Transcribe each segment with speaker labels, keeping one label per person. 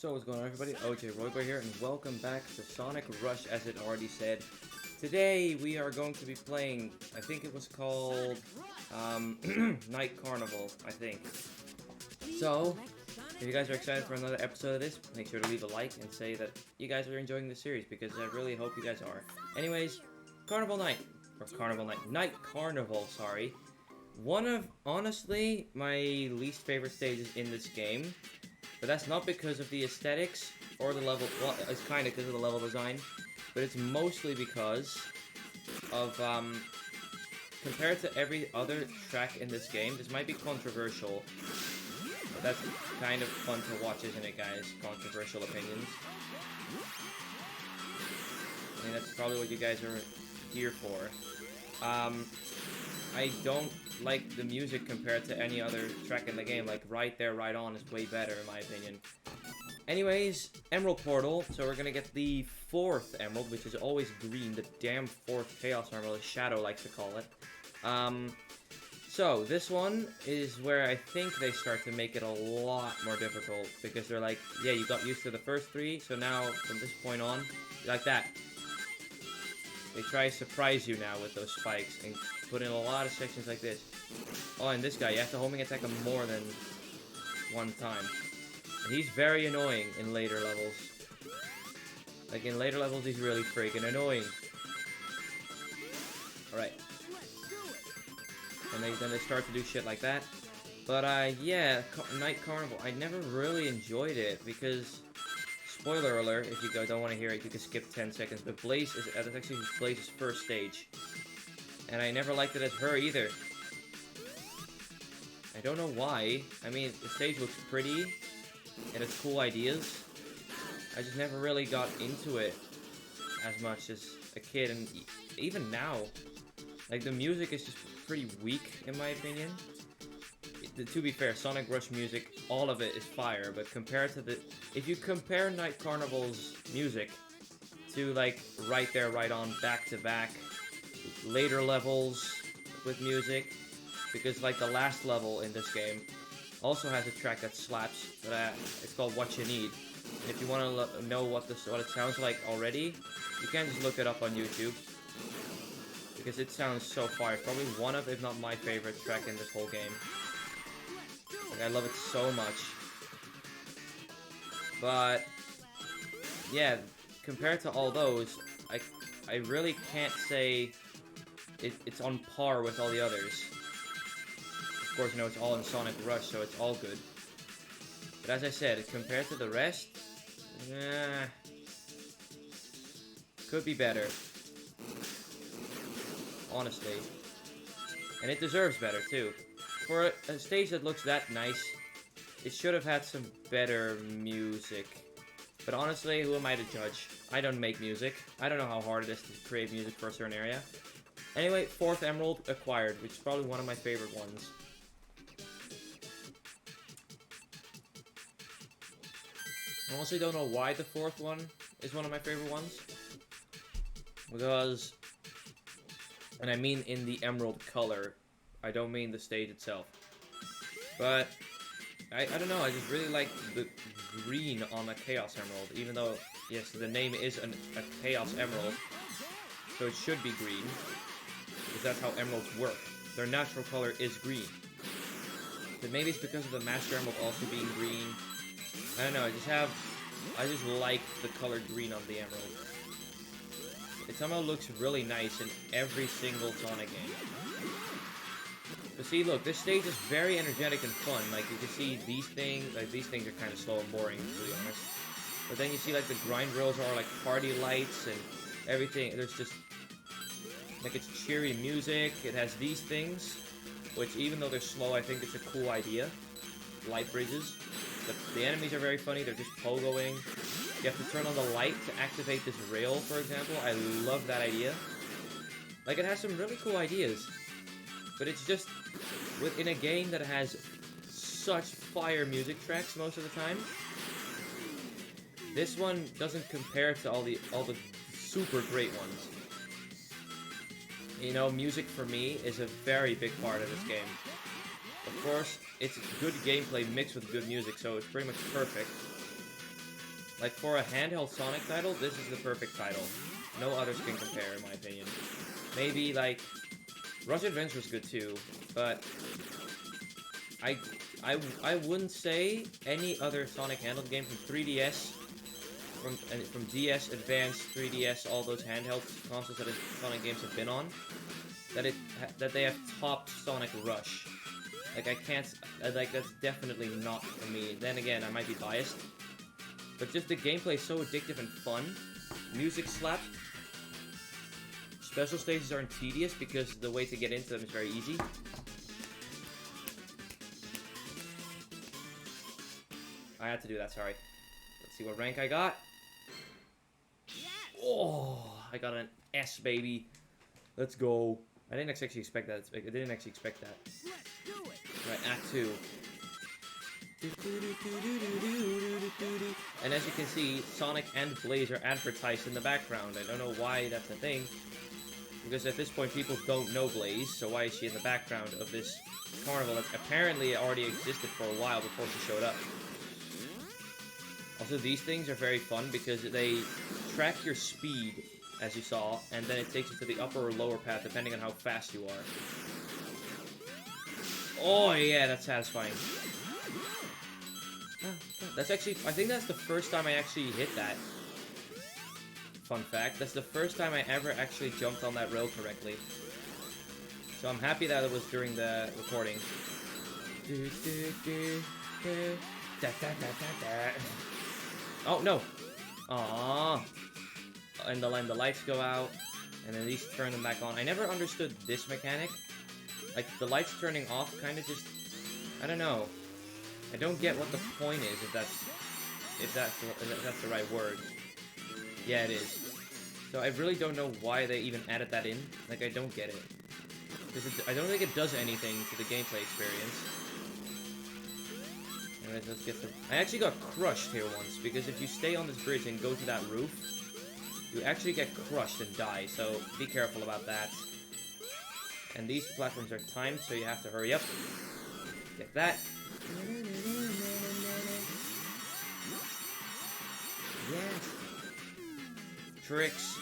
Speaker 1: So what's going on, everybody? OJ Royboy here, and welcome back to Sonic Rush, as it already said. Today we are going to be playing, I think it was called Night Carnival, I think. So, if you guys are excited for another episode of this, make sure to leave a like and say that you guys are enjoying the series, because I really hope you guys are. Anyways, Carnival Night, or Carnival Night, Night Carnival, sorry. One of, honestly, my least favorite stages in this game. But that's not because of the aesthetics or the level, well, it's kind of because of the level design, but it's mostly because of, compared to every other track in this game, this might be controversial, but that's kind of fun to watch, isn't it, guys? Controversial opinions. I mean, that's probably what you guys are here for. I don't like the music compared to any other track in the game. Like, Right There, Right On is way better, in my opinion. Anyways, Emerald Portal. So we're gonna get the 4th Emerald, which is always green. The damn 4th Chaos Emerald, as Shadow likes to call it. So this one is where I think they start to make it a lot more difficult. Because they're like, yeah, you got used to the first 3, so now, from this point on, like that. They try to surprise you now with those spikes and put in a lot of sections like this. Oh, and this guy, you have to homing attack him more than one time. And he's very annoying in later levels. Like, in later levels, he's really freaking annoying. Alright. And then they start to do shit like that. But, yeah, Night Carnival, I never really enjoyed it because... Spoiler alert, if you don't want to hear it, you can skip 10 seconds, but Blaze is, that's actually Blaze's first stage. And I never liked it as her either. I don't know why. I mean, the stage looks pretty, and it's cool ideas. I just never really got into it as much as a kid, and even now. Like, the music is just pretty weak, in my opinion. To be fair, Sonic Rush music, all of it is fire, but compared to the... If you compare Night Carnival's music to, like, Right There, Right On, back-to-back, later levels with music, because, like, the last level in this game also has a track that slaps, but it's called What You Need. And if you want to know what it sounds like already, you can just look it up on YouTube, because it sounds so fire. Probably one of, if not my favorite track in this whole game. Like, I love it so much. But, yeah, compared to all those, I really can't say it's on par with all the others. Of course, you know, it's all in Sonic Rush, so it's all good. But as I said, compared to the rest, could be better. Honestly. And it deserves better, too. For a stage that looks that nice, it should have had some better music. But honestly, who am I to judge? I don't make music. I don't know how hard it is to create music for a certain area. Anyway, 4th Emerald acquired, which is probably one of my favorite ones. I honestly don't know why the 4th one is one of my favorite ones. Because, and I mean in the emerald color, I don't mean the stage itself. But, I don't know, I just really like the green on a Chaos Emerald. Even though, yes, the name is a Chaos Emerald. So it should be green. Because that's how emeralds work. Their natural color is green. But maybe it's because of the Master Emerald also being green. I don't know, I just like the color green on the emerald. It somehow looks really nice in every single Sonic game. But see, look, this stage is very energetic and fun. Like, you can see these things, like, these things are kind of slow and boring, to be honest. But then you see, like, the grind rails are, like, party lights and everything. There's just, like, it's cheery music. It has these things, which, even though they're slow, I think it's a cool idea. Light bridges. The enemies are very funny. They're just pogoing. You have to turn on the light to activate this rail, for example. I love that idea. Like, it has some really cool ideas. But it's just, within a game that has such fire music tracks most of the time, this one doesn't compare to all the super great ones. You know, music for me is a very big part of this game. Of course, it's good gameplay mixed with good music, so it's pretty much perfect. Like, for a handheld Sonic title, this is the perfect title. No others can compare, in my opinion. Maybe, like, Rush Adventure is good too, but I wouldn't say any other Sonic handheld game from 3DS, from DS, Advance, 3DS, all those handheld consoles that Sonic games have been on, that they have topped Sonic Rush. Like, I can't, like, that's definitely not for me. Then again, I might be biased, but just the gameplay is so addictive and fun. Music slap. Special stages aren't tedious because the way to get into them is very easy. I had to do that, sorry. Let's see what rank I got. Oh, I got an S, baby. Let's go. I didn't actually expect that. I didn't actually expect that. Right, Act 2. And as you can see, Sonic and Blaze are advertised in the background. I don't know why that's a thing, because at this point people don't know Blaze, so why is she in the background of this carnival that apparently already existed for a while before she showed up? Also, these things are very fun because they track your speed, as you saw, and then it takes you to the upper or lower path depending on how fast you are. Oh yeah, that's satisfying. That's actually, I think that's the first time I actually hit that. Fun fact, that's the first time I ever actually jumped on that rail correctly. So I'm happy that it was during the recording. Oh no! Aww. And the lights go out, and then these turn them back on. I never understood this mechanic. Like, the lights turning off kind of just, I don't know. I don't get what the point is, if that's the right word. Yeah, it is. So I really don't know why they even added that in. Like, I don't get it. I don't think it does anything to the gameplay experience. Anyways, let's get through. I actually got crushed here once, because if you stay on this bridge and go to that roof, you actually get crushed and die, so be careful about that. And these platforms are timed, so you have to hurry up. Get that. Yes. Tricks.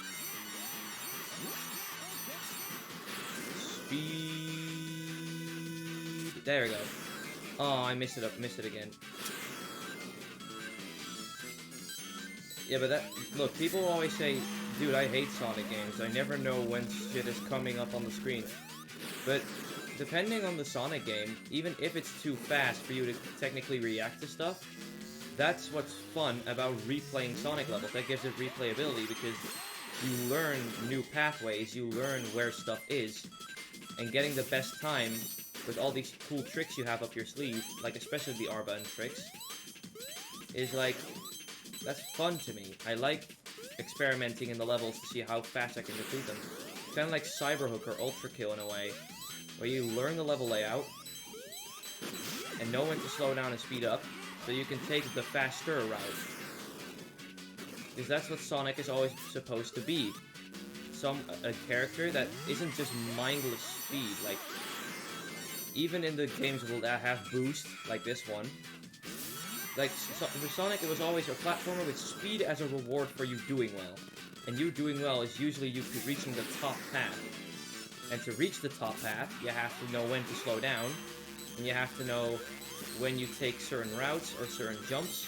Speaker 1: Speed. There we go. Oh, I missed it again. Yeah, but that, look, people always say, dude, I hate Sonic games. I never know when shit is coming up on the screen. But depending on the Sonic game, even if it's too fast for you to technically react to stuff, that's what's fun about replaying Sonic levels. That gives it replayability because you learn new pathways, you learn where stuff is, and getting the best time with all these cool tricks you have up your sleeve, like especially the R button tricks, is like, that's fun to me. I like experimenting in the levels to see how fast I can complete them. It's kind of like Cyberhook or Ultra Kill in a way, where you learn the level layout and know when to slow down and speed up, so you can take the faster route. Because that's what Sonic is always supposed to be. A character that isn't just mindless speed. Like, even in the games that have boost, like this one, like, for Sonic, it was always a platformer with speed as a reward for you doing well. And you doing well is usually you reaching the top path. And to reach the top path, you have to know when to slow down, and you have to know when you take certain routes or certain jumps,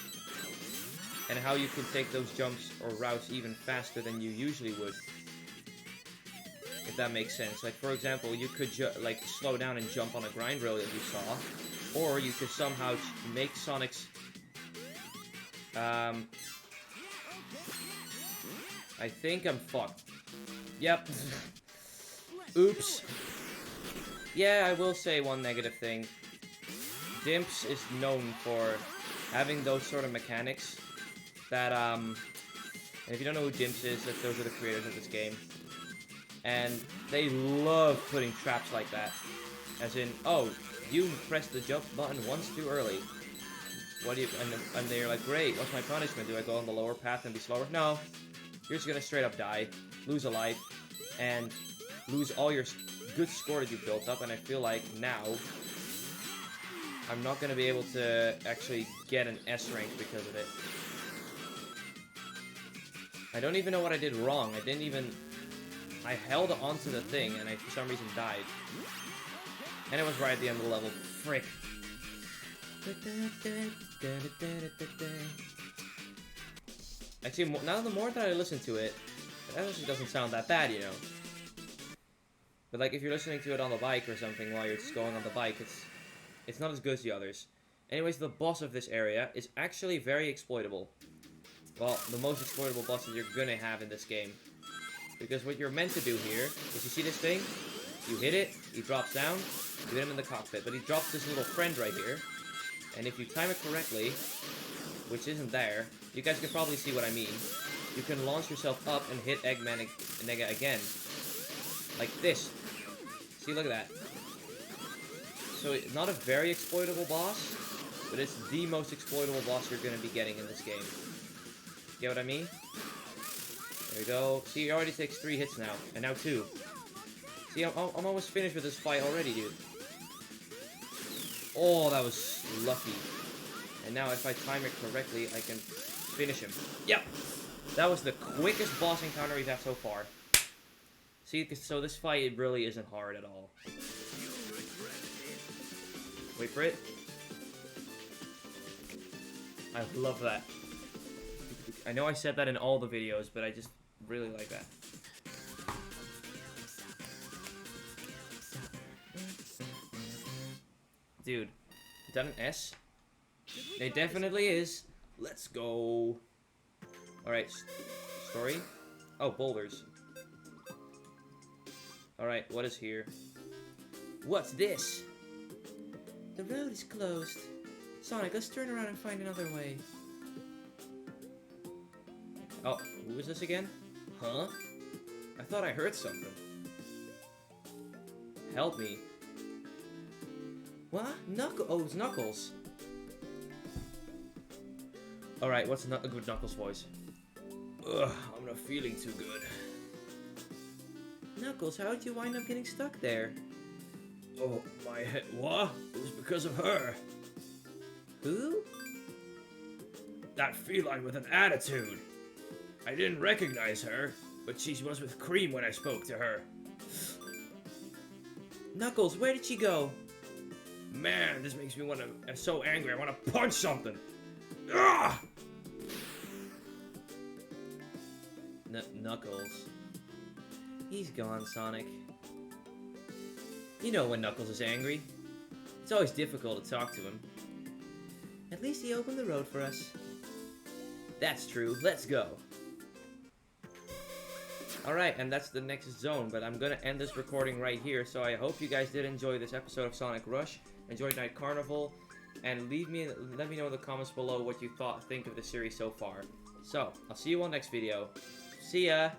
Speaker 1: and how you can take those jumps or routes even faster than you usually would. If that makes sense. Like, for example, you could like slow down and jump on a grind rail that you saw, or you could somehow make Sonic's I think I'm fucked. Yep. Oops. Yeah, I will say one negative thing. Dimps is known for having those sort of mechanics that, and if you don't know who Dimps is, those are the creators of this game. And they love putting traps like that. As in, oh, you pressed the jump button once too early. What do you, and they're like, great, what's my punishment? Do I go on the lower path and be slower? No. You're just gonna straight up die, lose a life, and lose all your good score that you built up, and I feel like now I'm not gonna be able to actually get an S rank because of it. I don't even know what I did wrong. I held onto the thing and I, for some reason, died. And it was right at the end of the level. Frick. Actually, now the more that I listen to it, it actually doesn't sound that bad, you know. But like, if you're listening to it on the bike or something while you're just going on the bike, it's not as good as the others. Anyways, the boss of this area is actually very exploitable. Well, the most exploitable boss that you're gonna have in this game. Because what you're meant to do here is, you see this thing? You hit it, he drops down, you hit him in the cockpit. But he drops this little friend right here. And if you time it correctly, which isn't there, you guys can probably see what I mean. You can launch yourself up and hit Eggman again. Like this. See, look at that. So, it's not a very exploitable boss, but it's the most exploitable boss you're going to be getting in this game. Get what I mean? There we go. See, he already takes 3 hits now, and now 2. See, I'm almost finished with this fight already, dude. Oh, that was lucky. And now, if I time it correctly, I can finish him. Yep! That was the quickest boss encounter we've had so far. See, so this fight, it really isn't hard at all. Wait for it. I love that. I know I said that in all the videos, but I just really like that. Dude, is that an S? It definitely is. Let's go. Alright, story? Oh, boulders. Alright, what is here? What's this? The road is closed. Sonic, let's turn around and find another way. Oh, who is this again? Huh? I thought I heard something. Help me. What? Oh, it's Knuckles. Alright, what's a good Knuckles voice? Ugh, I'm not feeling too good. Knuckles, how did you wind up getting stuck there? Oh, my head. What? It was because of her. Who? That feline with an attitude. I didn't recognize her, but she was with Cream when I spoke to her. Knuckles, where did she go? Man, this makes me I'm so angry, I want to punch something. Ugh! Knuckles. He's gone, Sonic. You know when Knuckles is angry. It's always difficult to talk to him. At least he opened the road for us. That's true. Let's go. Alright, and that's the next zone, but I'm gonna end this recording right here, so I hope you guys did enjoy this episode of Sonic Rush, enjoyed Night Carnival, and let me know in the comments below what you think of the series so far. So, I'll see you all next video. See ya!